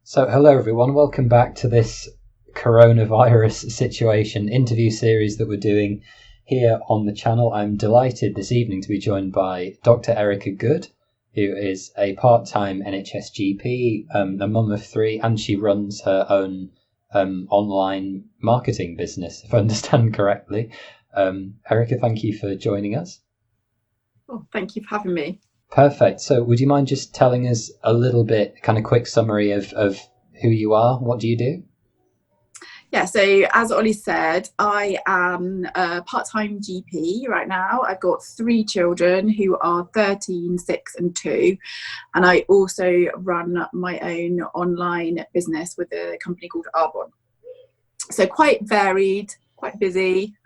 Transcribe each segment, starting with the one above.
So, hello everyone, welcome back to this coronavirus situation interview series that we're doing here on the channel. I'm delighted this evening to be joined by Dr Ericka Good, who is a part-time NHS GP, a mum of three, and she runs her own online marketing business, if I understand correctly. Ericka, thank you for joining us. Oh, thank you for having me. Perfect. So would you mind just telling us a little bit, kind of quick summary of who you are? What do you do? Yeah, so as Ollie said, I am a part-time GP right now. I've got three children who are 13, 6 and 2. And I also run my own online business with a company called Arbon. So quite varied, quite busy.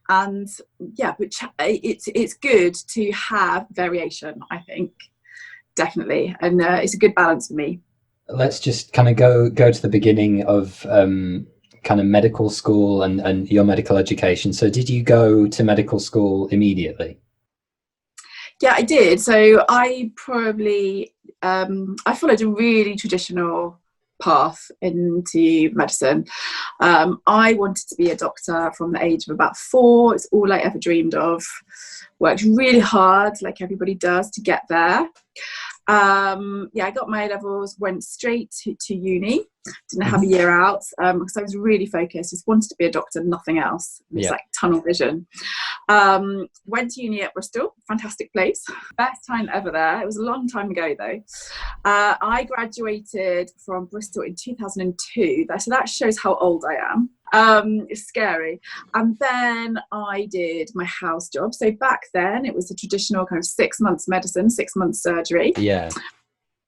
And yeah, but it's good to have variation, I think, definitely. And it's a good balance for me. Let's just kind of go to the beginning of kind of medical school and your medical education. So did you go to medical school immediately? Yeah, I did. So I probably, I followed a really traditional path into medicine. I wanted to be a doctor from the age of about 4. It's all I ever dreamed of. Worked really hard, like everybody does, to get there. I got my A-levels, went straight to uni, didn't have a year out because I was really focused, just wanted to be a doctor, nothing else. It's like tunnel vision. Went to uni at Bristol, fantastic place, best time ever there. It was a long time ago though. I graduated from Bristol in 2002, so that shows how old I am. It's scary. And then I did my house job. So back then it was a traditional kind of 6 months medicine, 6 months surgery. Yeah.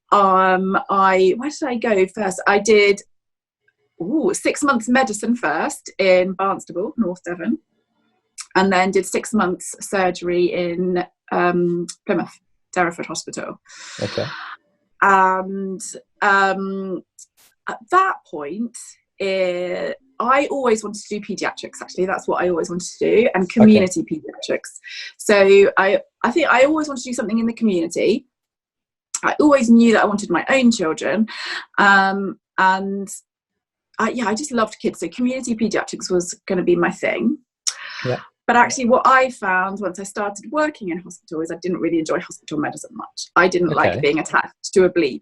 Where did I go first? I did 6 months medicine first in Barnstable, North Devon, and then did 6 months surgery in Plymouth, Derriford Hospital. Okay. And at that point, I always wanted to do paediatrics. Actually, that's what I always wanted to do, and community paediatrics. So I think I always wanted to do something in the community. I always knew that I wanted my own children, and I just loved kids. So community paediatrics was going to be my thing. Yeah. But actually what I found once I started working in hospital is I didn't really enjoy hospital medicine much. I didn't like being attached to a bleep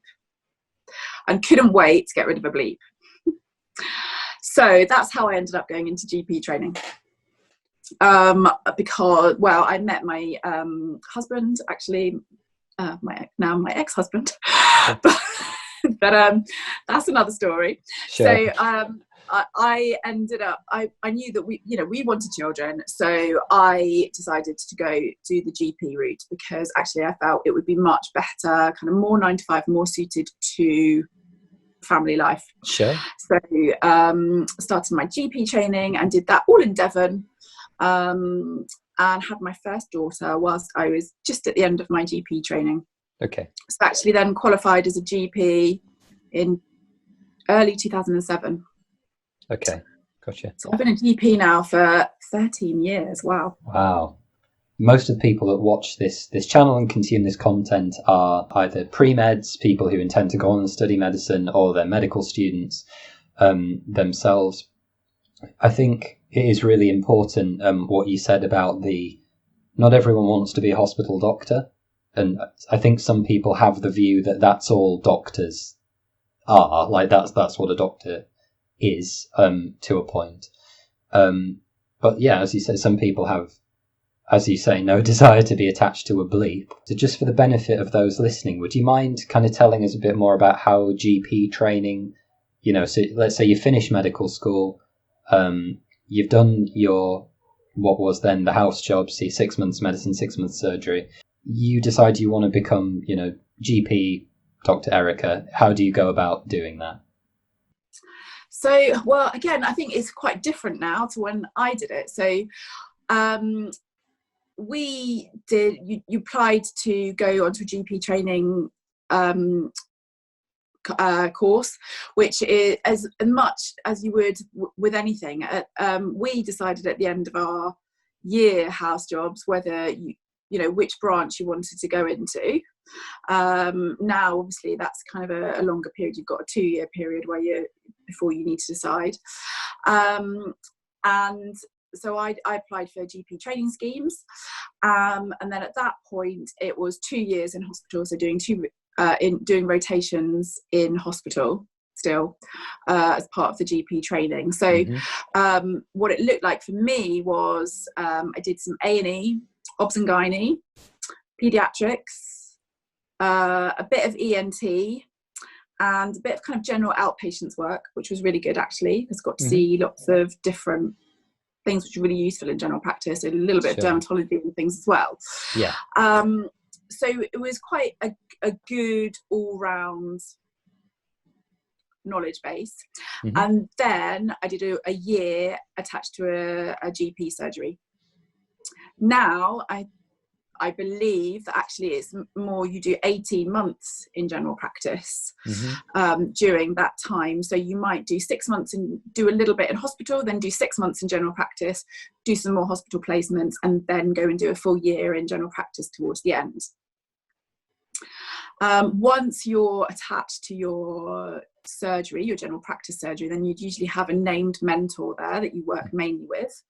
and couldn't wait to get rid of a bleep. So that's how I ended up going into GP training. Because, I met my husband, actually, my ex-husband, but that's another story. Sure. So I ended up, I knew that we wanted children, so I decided to go do the GP route because actually I felt it would be much better, kind of more 9 to 5, more suited to family life. Sure. So started my GP training and did that all in Devon, and had my first daughter whilst I was just at the end of my GP training. Okay. So actually then qualified as a GP in early 2007. Okay, gotcha. So I've been a GP now for 13 years. Wow. Most of the people that watch this channel and consume this content are either pre-meds, people who intend to go on and study medicine, or they're medical students themselves. I think it is really important what you said about not everyone wants to be a hospital doctor. And I think some people have the view that that's all doctors are, like that's what a doctor is to a point. But yeah, as you say, some people have, as you say, no desire to be attached to a bleep. So just for the benefit of those listening, would you mind kind of telling us a bit more about how GP training, so let's say you finish medical school, you've done your, what was then the house job, 6 months medicine, 6 months surgery. You decide you want to become, GP, Dr. Ericka. How do you go about doing that? So, again, I think it's quite different now to when I did it. So, you applied to go onto a GP training course, which is as much as you would with anything. We decided at the end of our year house jobs whether which branch you wanted to go into. Now, obviously, that's kind of a longer period. You've got a 2-year period before you need to decide. And so I applied for GP training schemes. And then at that point, it was 2 years in hospital. So doing rotations in hospital still as part of the GP training. So what it looked like for me was I did some A&E, obs and gynae, pediatrics, a bit of ENT, and a bit of kind of general outpatients work, which was really good actually. I got to see lots of different things which are really useful in general practice, and a little bit of dermatology and things as well. Yeah. So it was quite a good all-round knowledge base. And then I did a year attached to a GP surgery. Now I believe that actually it's more, you do 18 months in general practice during that time. So you might do 6 months and do a little bit in hospital, then do 6 months in general practice, do some more hospital placements, and then go and do a full year in general practice towards the end. Once you're attached to your surgery, your general practice surgery, then you'd usually have a named mentor there that you work mainly with,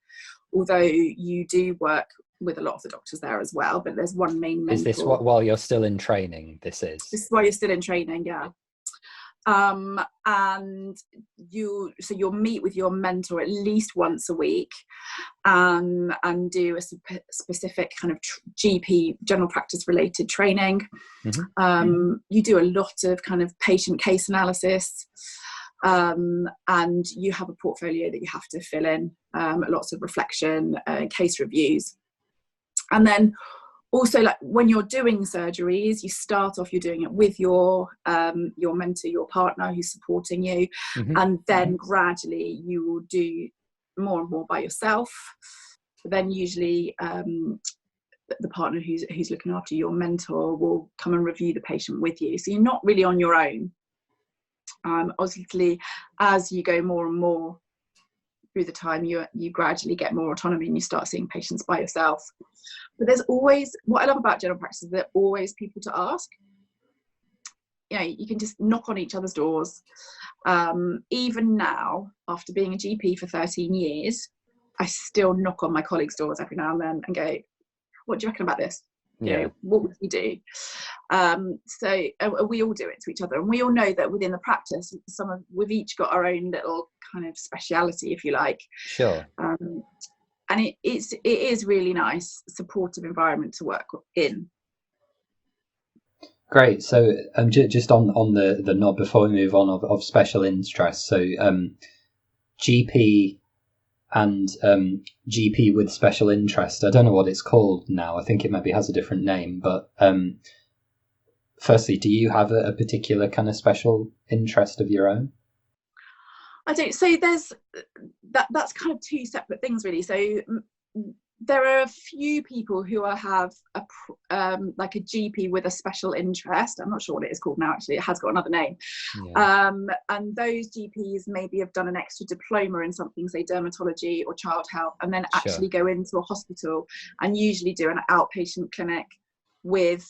although you do work with a lot of the doctors there as well, but there's one main mentor. Is this while you're still in training? This is while you're still in training, yeah. And you'll meet with your mentor at least once a week, and do a specific kind of GP general practice related training. You do a lot of kind of patient case analysis, and you have a portfolio that you have to fill in, lots of reflection, case reviews. And then also, like when you're doing surgeries, you start off, you're doing it with your mentor, your partner who's supporting you, and then gradually you will do more and more by yourself. But then usually the partner who's looking after your mentor will come and review the patient with you. So you're not really on your own. Obviously, as you go more and more through the time, you gradually get more autonomy and you start seeing patients by yourself. But there's always, what I love about general practice is there are always people to ask. You can just knock on each other's doors. Even now, after being a GP for 13 years, I still knock on my colleagues' doors every now and then and go, what do you reckon about this? What would you do? So we all do it to each other, and we all know that within the practice, we've each got our own little kind of speciality, if you like. Sure. And it is really nice, supportive environment to work in. Great. So just on the nod before we move on of special interest. So GP and GP with special interest. I don't know what it's called now. I think it maybe has a different name. But firstly, do you have a particular kind of special interest of your own? I don't. So there's that's kind of two separate things, really. So there are a few people who have like a GP with a special interest. I'm not sure what it is called now, actually. It has got another name. Yeah. And those GPs maybe have done an extra diploma in something, say dermatology or child health, and then actually go into a hospital and usually do an outpatient clinic with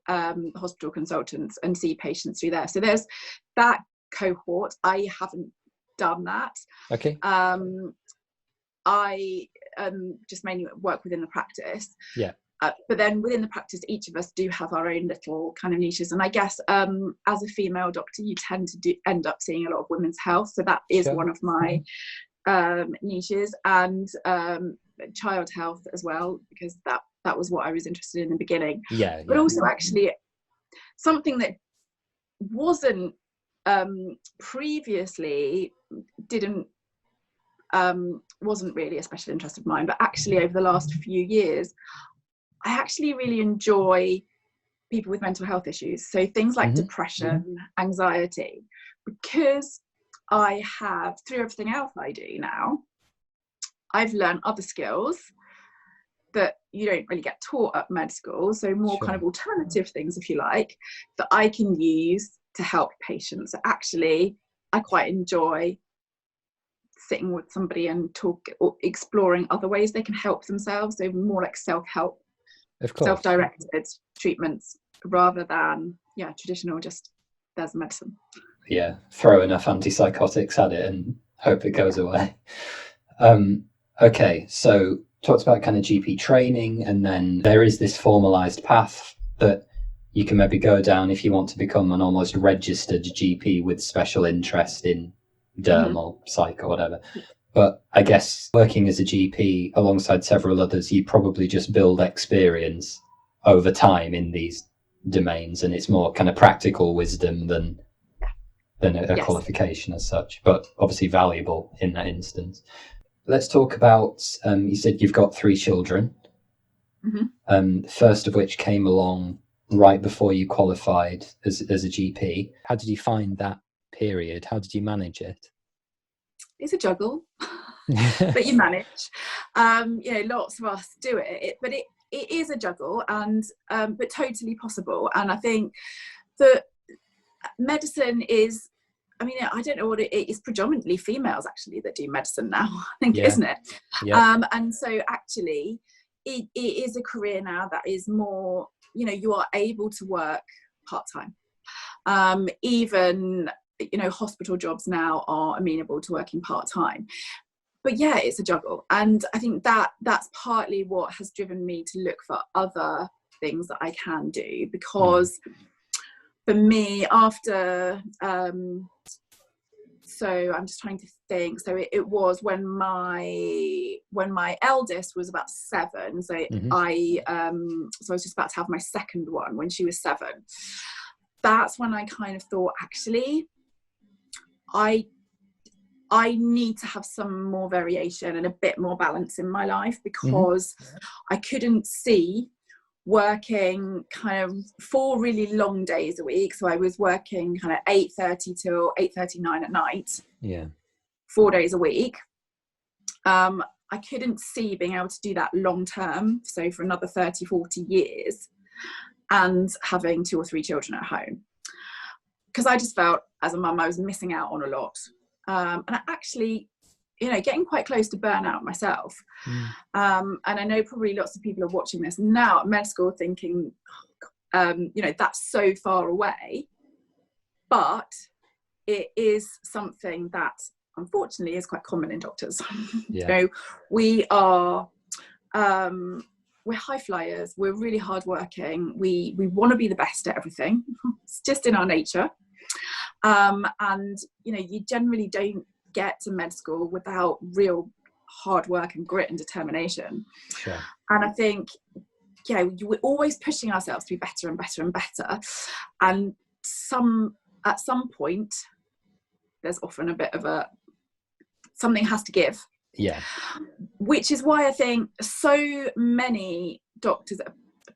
hospital consultants and see patients through there. So there's that cohort. I haven't done that. Okay. I just mainly work within the practice. Yeah. But then within the practice, each of us do have our own little kind of niches. And I guess as a female doctor, you tend to end up seeing a lot of women's health. So that is one of my niches, and child health as well, because that was what I was interested in the beginning. Yeah. But also actually something that wasn't previously wasn't really a special interest of mine, but actually over the last few years I actually really enjoy people with mental health issues, so things like depression, anxiety, because I have, through everything else I do now, I've learned other skills that you don't really get taught at med school, so more kind of alternative things, if you like, that I can use to help patients. So actually I quite enjoy sitting with somebody and exploring other ways they can help themselves, so more like self-help Of course. self-directed treatments rather than traditional, just there's medicine. Yeah, throw enough antipsychotics at it and hope it goes away. Okay, so talked about kind of GP training, and then there is this formalized path that you can maybe go down if you want to become an almost registered GP with special interest in derm or psych or whatever. But I guess working as a GP alongside several others, you probably just build experience over time in these domains, and it's more kind of practical wisdom than a qualification as such, but obviously valuable in that instance. Let's talk about, you said you've got 3 children, first of which came along right before you qualified as a GP. How did you find that period? How did you manage it? It's a juggle, but you manage. Lots of us do it, but it is a juggle, and but totally possible. And I think that medicine is, I don't know what it is, predominantly females actually that do medicine now, I think, isn't it? Yeah. And so actually it is a career now that is more, you are able to work part-time. Even, hospital jobs now are amenable to working part-time. But yeah, it's a juggle. And I think that's partly what has driven me to look for other things that I can do, because for me, after so I'm just trying to think. So it was when my eldest was about 7. So I was just about to have my second one when she was 7. That's when I kind of thought, actually, I need to have some more variation and a bit more balance in my life, because I couldn't see working kind of 4 really long days a week. So I was working kind of 8:30 till 8:39 at night. Yeah. 4 days a week. I couldn't see being able to do that long term. So for another 30, 40 years, and having 2 or 3 children at home. Because I just felt as a mum, I was missing out on a lot. And I actually, getting quite close to burnout myself. And I know probably lots of people are watching this now at med school thinking, that's so far away. But it is something that unfortunately is quite common in doctors. Yeah. We are, we're high flyers. We're really hardworking. We want to be the best at everything. It's just in our nature. And, you generally don't get to med school without real hard work and grit and determination. Sure. And I think, we're always pushing ourselves to be better and better and better. And at some point, there's often a bit of something has to give. Yeah. Which is why I think so many doctors,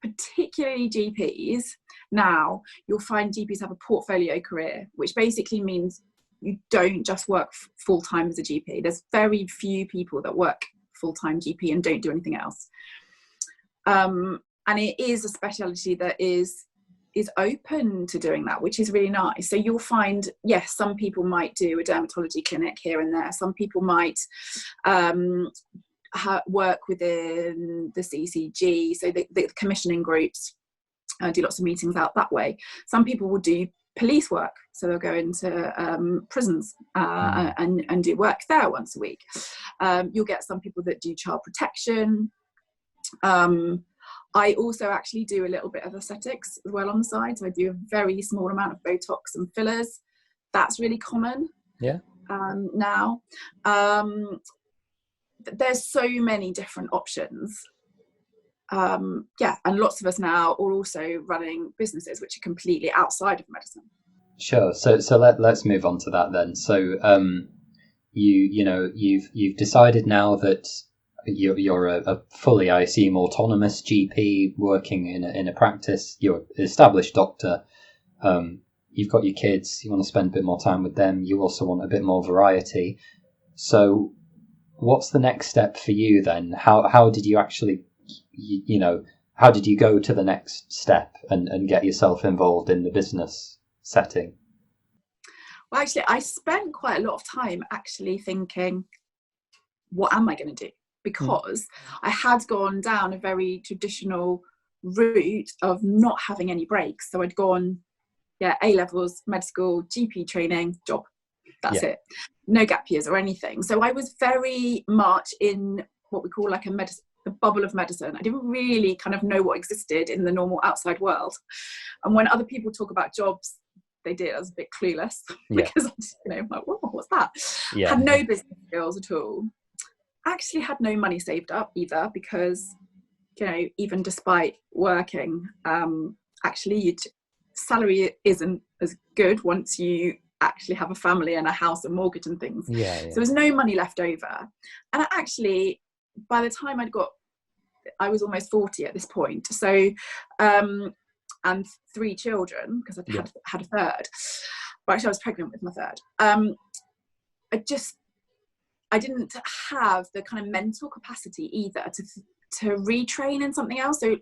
particularly GPs, now you'll find GPs have a portfolio career, which basically means you don't just work full-time as a GP. There's very few people that work full-time GP and don't do anything else. And it is a specialty that is open to doing that, which is really nice. So you'll find, yes, some people might do a dermatology clinic here and there. Some people might work within the CCG, so the commissioning groups, do lots of meetings out that way. Some people will do police work, so they'll go into prisons and do work there once a week. You'll get some people that do child protection. I also actually do a little bit of aesthetics as well on the side, so I do a very small amount of Botox and fillers. That's really common now. There's so many different options. And lots of us now are also running businesses which are completely outside of medicine. Sure. So let's move on to that then. So you've decided now that you're a fully, I assume, autonomous GP working in a practice. You're an established doctor. You've got your kids. You want to spend a bit more time with them. You also want a bit more variety. So what's the next step for you then? How did you actually, how did you go to the next step and get yourself involved in the business setting? Well, actually, I spent quite a lot of time actually thinking, what am I going to do? Because I had gone down a very traditional route of not having any breaks. So I'd gone, A levels, med school, GP training, job. That's it. No gap years or anything. So I was very much in what we call like the bubble of medicine. I didn't really kind of know what existed in the normal outside world. And when other people talk about jobs, I was a bit clueless because I just, I'm like, whoa, what's that? Had no business skills at all. Actually had no money saved up either because, even despite working, actually salary isn't as good once you actually have a family and a house and mortgage and things. So there was no money left over. And actually, by the time I was almost 40 at this point. So, and 3 children, because I had a third. But actually I was pregnant with my third. I didn't have the kind of mental capacity either to retrain in something else. So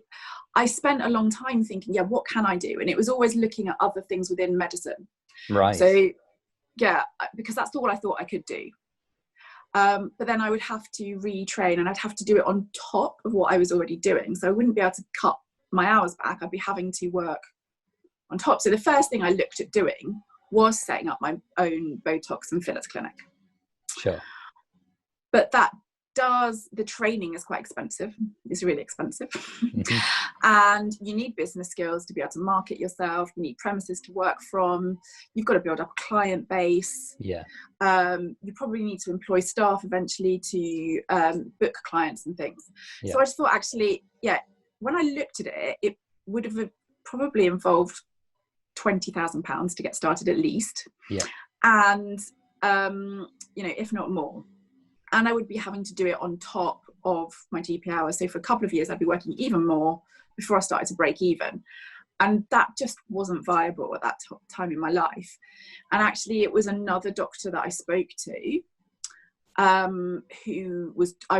I spent a long time thinking, what can I do? And it was always looking at other things within medicine. Right. So because that's all I thought I could do. But then I would have to retrain and I'd have to do it on top of what I was already doing. So I wouldn't be able to cut my hours back. I'd be having to work on top. So the first thing I looked at doing was setting up my own Botox and fillers clinic. Sure. But the training is quite expensive. It's really expensive. Mm-hmm. And you need business skills to be able to market yourself. You need premises to work from. You've got to build up a client base. Yeah. You probably need to employ staff eventually to book clients and things. Yeah. So I just thought actually, when I looked at it, it would have probably involved £20,000 to get started at least. Yeah. And, if not more. And I would be having to do it on top of my GP hours. So for a couple of years, I'd be working even more before I started to break even. And that just wasn't viable at that time in my life. And actually, it was another doctor that I spoke to, I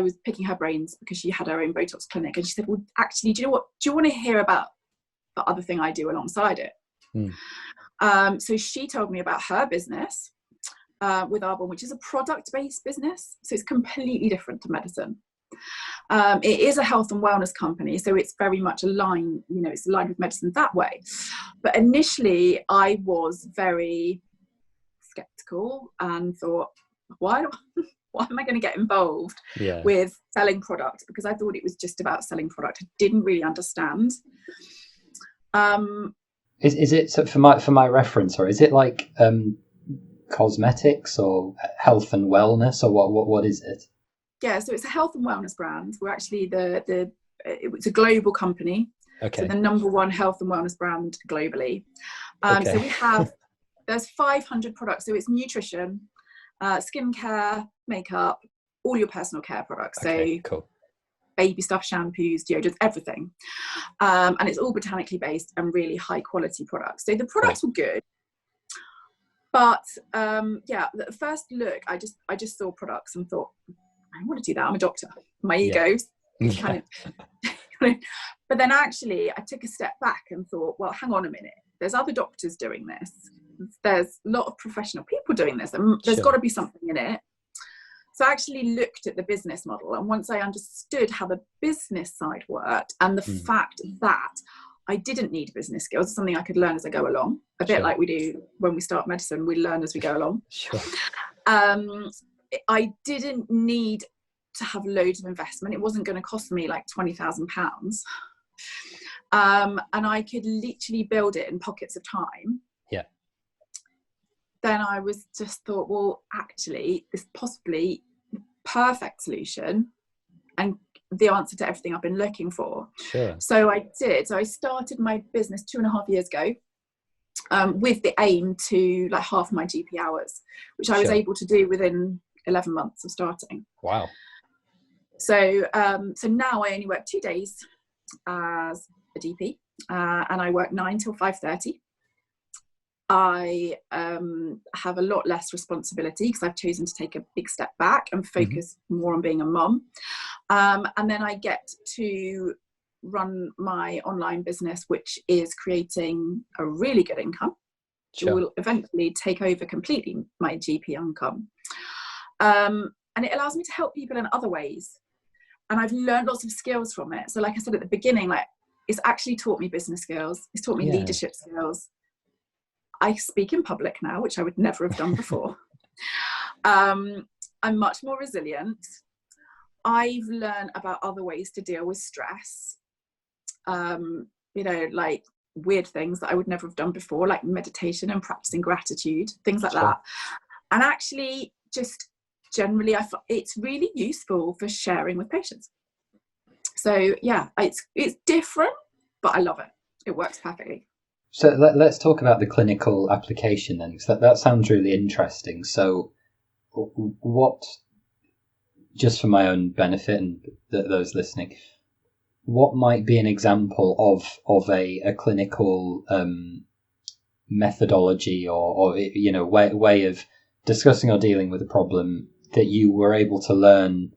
was picking her brains because she had her own Botox clinic. And she said, well, actually, do you know what? Do you want to hear about the other thing I do alongside it? So she told me about her business. With Arbonne, which is a product-based business, so it's completely different to medicine. It is a health and wellness company, so it's very much aligned, it's aligned with medicine that way. But initially, I was very skeptical and thought, why am I going to get involved with selling product? Because I thought it was just about selling product. I didn't really understand. Is it, so for my reference, or is it like cosmetics or health and wellness, or what is it? So it's a health and wellness brand. We're actually it's a global company. Okay. So the number 1 health and wellness brand globally. So there's 500 products. So it's nutrition, skincare, makeup, all your personal care products. Okay, so cool. Baby stuff, shampoos, deodorants, everything. And it's all botanically based and really high quality products. So the products were good. But the first look, I just saw products and thought, I want to do that. I'm a doctor. My ego kind of. But then actually, I took a step back and thought, well, hang on a minute. There's other doctors doing this. There's a lot of professional people doing this, and there's got to be something in it. So I actually looked at the business model, and once I understood how the business side worked and the fact that I didn't need business skills, something I could learn as I go along, a bit like we do when we start medicine, we learn as we go along. Sure. I didn't need to have loads of investment. It wasn't going to cost me like £20,000. And I could literally build it in pockets of time. Yeah. Then I was just thought, well, actually, this is possibly the perfect solution and the answer to everything I've been looking for. Sure. So I did. So I started my business 2.5 years ago with the aim to like half my GP hours, which I was able to do within 11 months of starting. Wow. So now I only work 2 days as a GP, and I work 9 till 5:30. I have a lot less responsibility because I've chosen to take a big step back and focus more on being a mum. And then I get to run my online business, which is creating a really good income. It will eventually take over completely my GP income. And it allows me to help people in other ways. And I've learned lots of skills from it. So like I said at the beginning, like it's actually taught me business skills. It's taught me Yeah. leadership skills. I speak in public now, which I would never have done before. I'm much more resilient. I've learned about other ways to deal with stress. You know, like weird things that I would never have done before, like meditation and practicing gratitude, things like that. And actually, just generally, it's really useful for sharing with patients. So yeah, it's different, but I love it. It works perfectly. So let's talk about the clinical application then, because that sounds really interesting. So what, just for my own benefit and those listening, what might be an example of a clinical methodology or you know, way of discussing or dealing with a problem that you were able to learn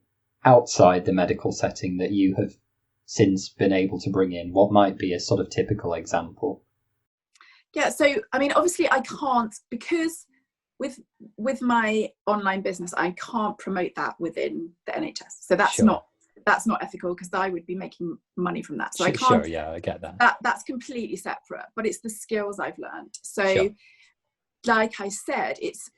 outside the medical setting that you have since been able to bring in? What might be a sort of typical example? Yeah, so I mean, obviously I can't, because with my online business, I can't promote that within the NHS. So that's not ethical, because I would be making money from that. So I can't. Sure, yeah, I get that. That's completely separate, but it's the skills I've learned. So like I said, it's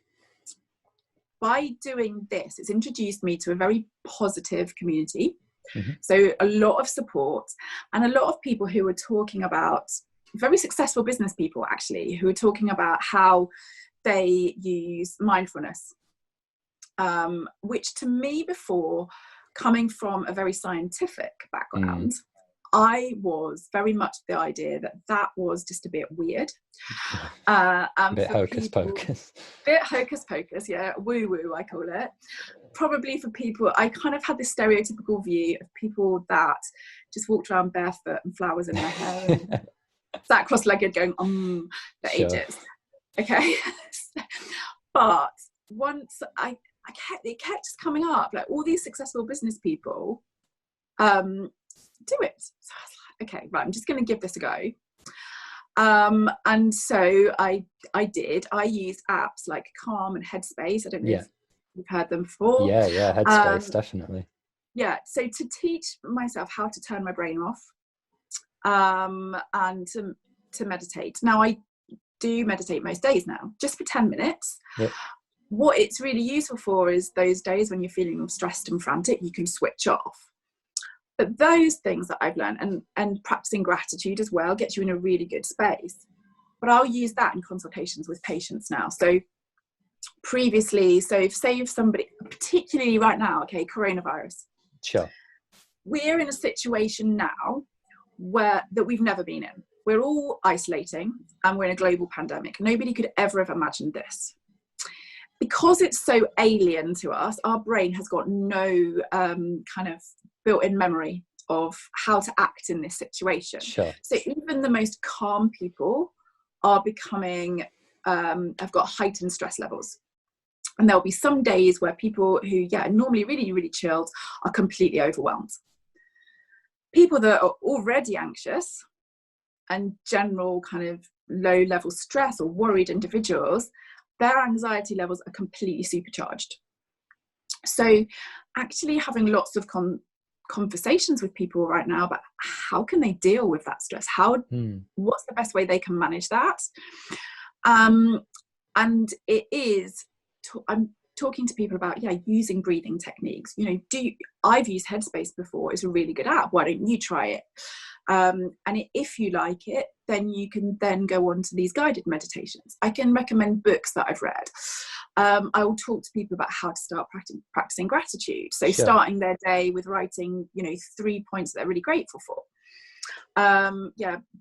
by doing this, it's introduced me to a very positive community. Mm-hmm. So a lot of support, and a lot of people who are talking about, very successful business people actually, who are talking about how they use mindfulness, which to me, before, coming from a very scientific background, I was very much the idea that was just a bit weird. A bit hocus pocus. Bit hocus pocus, yeah, woo woo I call it. Probably for people, I kind of had this stereotypical view of people that just walked around barefoot and flowers in their hair and sat cross-legged going, the ages. Okay. But once it kept just coming up, like all these successful business people do it. So I was like, okay, right, I'm just going to give this a go. And so I did. I used apps like Calm and Headspace. I don't know if you've heard them before. Yeah, Headspace, definitely. Yeah, so to teach myself how to turn my brain off, and to meditate. Now I do meditate most days now, just for 10 minutes. Yep. What it's really useful for is those days when you're feeling stressed and frantic, you can switch off. But those things that I've learned, and practicing gratitude as well, gets you in a really good space. But I'll use that in consultations with patients now. So previously, say if somebody, particularly right now, okay, coronavirus. Sure. We're in a situation now that we've never been in. We're all isolating, and we're in a global pandemic. Nobody could ever have imagined this. Because it's so alien to us, our brain has got no kind of built-in memory of how to act in this situation. Sure. So even the most calm people are becoming, have got heightened stress levels. And there'll be some days where people who, normally really, really chilled, are completely overwhelmed. People that are already anxious and general kind of low level stress or worried individuals, their anxiety levels are completely supercharged. So actually having lots of conversations with people right now about how can they deal with that stress, what's the best way they can manage that, and it is I'm talking to people about using breathing techniques. I've used Headspace before. It's a really good app. Why don't you try it? And if you like it, then you can then go on to these guided meditations. I can recommend books that I've read. I will talk to people about how to start practicing gratitude. So starting their day with writing, 3 points that they're really grateful for.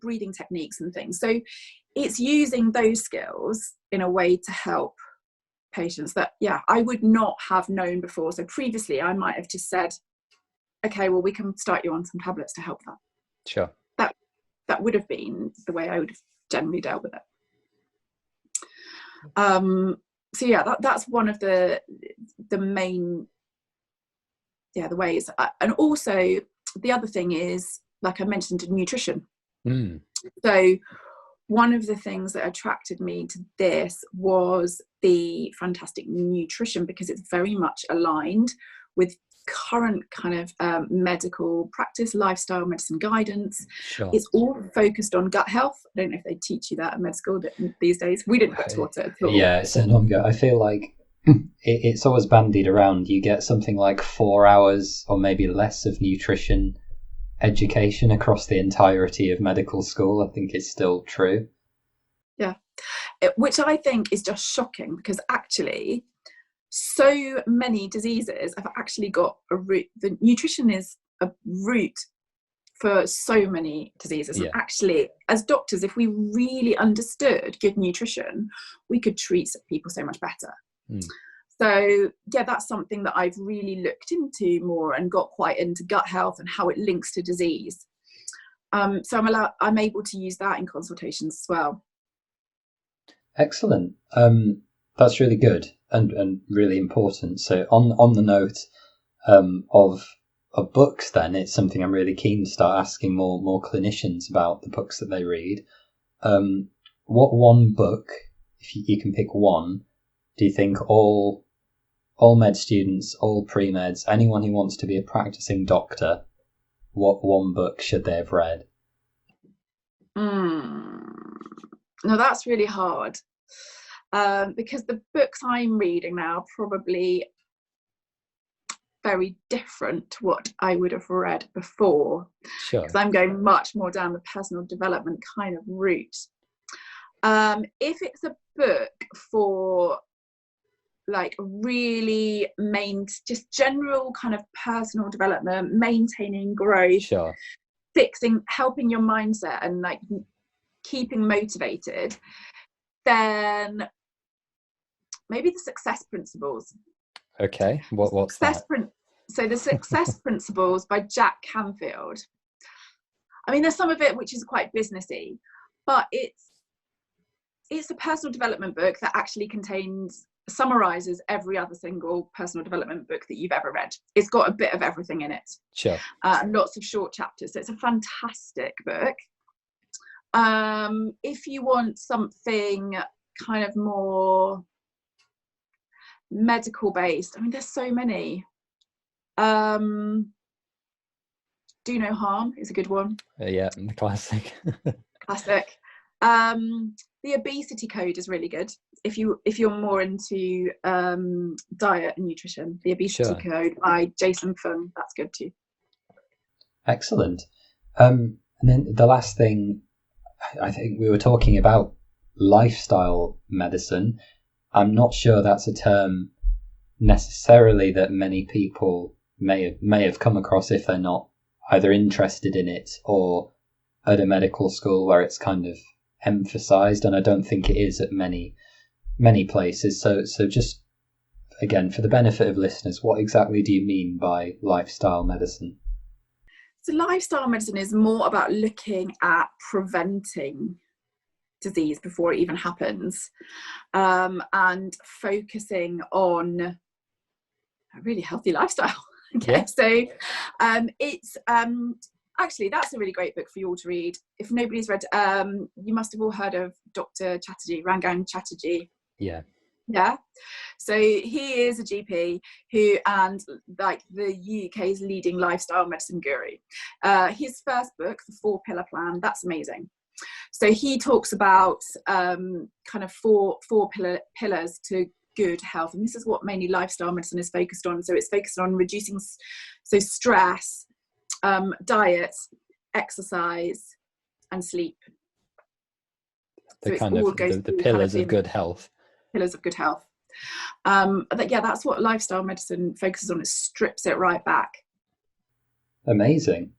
Breathing techniques and things. So it's using those skills in a way to help patients that, I would not have known before. So previously I might have just said, okay, well, we can start you on some tablets to help that. Sure. That would have been the way I would have generally dealt with it. So that's one of the main the ways. And also the other thing is, like I mentioned, nutrition. So one of the things that attracted me to this was the fantastic nutrition, because it's very much aligned with current kind of medical practice, lifestyle medicine guidance. Sure. It's all focused on gut health. I don't know if they teach you that at med school these days. We didn't get taught it at all. Yeah, it's an ongoing. I feel like it's always bandied around. You get something like 4 hours or maybe less of nutrition education across the entirety of medical school. I think it's still true. Yeah, which I think is just shocking, because actually so many diseases have actually got a root. The nutrition is a root for so many diseases. Yeah. And actually, as doctors, if we really understood good nutrition, we could treat people so much better. So yeah, that's something that I've really looked into more and got quite into gut health and how it links to disease. So I'm able to use that in consultations as well. Excellent. That's really good and really important. So on the note of books, then it's something I'm really keen to start asking more clinicians about, the books that they read. What one book, if you can pick one, do you think all med students, all pre-meds, anyone who wants to be a practicing doctor, what one book should they have read? No, that's really hard. Because the books I'm reading now are probably very different to what I would have read before. Sure. Because I'm going much more down the personal development kind of route. If it's a book for like really just general kind of personal development, maintaining growth, sure, helping your mindset and like keeping motivated, then maybe the Success Principles. Okay, what's that? So the Success Principles by Jack Canfield. I mean, there's some of it which is quite businessy, but it's a personal development book that actually summarizes every other single personal development book that you've ever read. It's got a bit of everything in it. Sure. Lots of short chapters. So it's a fantastic book. If you want something kind of more medical based, I mean, there's so many. Do No Harm is a good one. Yeah, the classic. Classic. The Obesity Code is really good if you're more into diet and nutrition. The Obesity Code by Jason Fung, that's good too. Excellent. And then the last thing, I think we were talking about lifestyle medicine. I'm not sure that's a term necessarily that many people may have come across if they're not either interested in it or at a medical school where it's kind of emphasized, and I don't think it is at many places. So just again, for the benefit of listeners, what exactly do you mean by lifestyle medicine? So lifestyle medicine is more about looking at preventing disease before it even happens, and focusing on a really healthy lifestyle. Okay, yeah. So it's actually, that's a really great book for you all to read. If nobody's read, you must have all heard of Dr. Rangan Chatterjee. Yeah. Yeah. So he is a GP and like the UK's leading lifestyle medicine guru. His first book, The 4-Pillar Plan, that's amazing. So he talks about kind of four pillars to good health, and this is what mainly lifestyle medicine is focused on. So it's focused on reducing stress, diet, exercise, and sleep. The pillars of good health. Pillars of good health. That's what lifestyle medicine focuses on. It strips it right back. Amazing.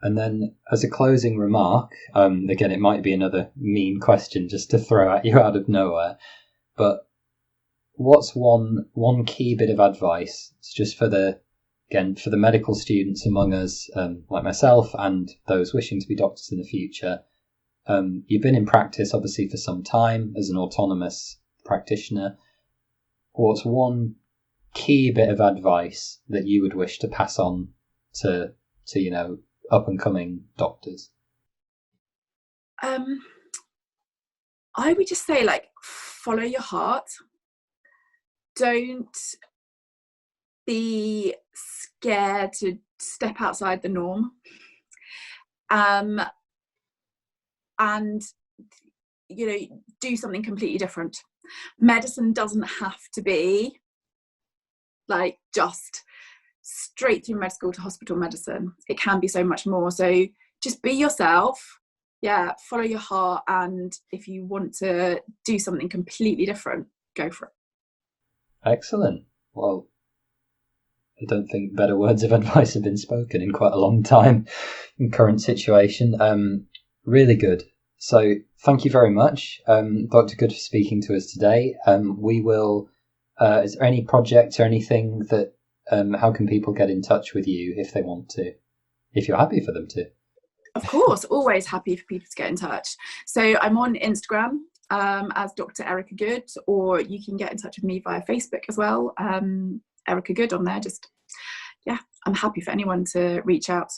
And then as a closing remark, again, it might be another mean question just to throw at you out of nowhere, but what's one key bit of advice just for the medical students among us, like myself and those wishing to be doctors in the future? You've been in practice obviously for some time as an autonomous practitioner. What's one key bit of advice that you would wish to pass on to up and coming doctors? I would just say, like, follow your heart. Don't be scared to step outside the norm, and do something completely different. Medicine doesn't have to be like just straight through med school to hospital medicine. It can be so much more. So just be yourself, follow your heart, and if you want to do something completely different, go for it. Excellent. Well, I don't think better words of advice have been spoken in quite a long time in current situation. Really good. So thank you very much, Dr. Good, for speaking to us today. We will, is there any project or anything that, how can people get in touch with you if they want to, if you're happy for them to? Of course, always happy for people to get in touch. So I'm on Instagram as Dr. Ericka Good, or you can get in touch with me via Facebook as well. Ericka Good on there. I'm happy for anyone to reach out.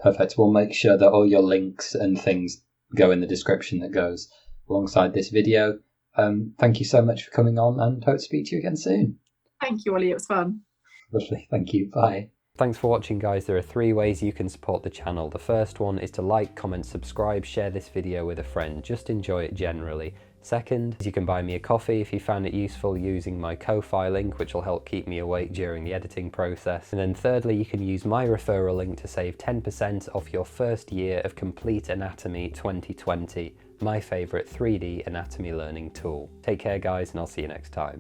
Perfect. We'll make sure that all your links and things go in the description that goes alongside this video. Thank you so much for coming on, and hope to speak to you again soon. Thank you, Ollie. It was fun. Lovely. Thank you. Bye. Thanks for watching, guys. There are 3 ways you can support the channel. The first one is to like, comment, subscribe, share this video with a friend. Just enjoy it generally. Second, you can buy me a coffee if you found it useful using my Ko-fi link, which will help keep me awake during the editing process. And then thirdly, you can use my referral link to save 10% off your first year of Complete Anatomy 2020, my favourite 3D anatomy learning tool. Take care, guys, and I'll see you next time.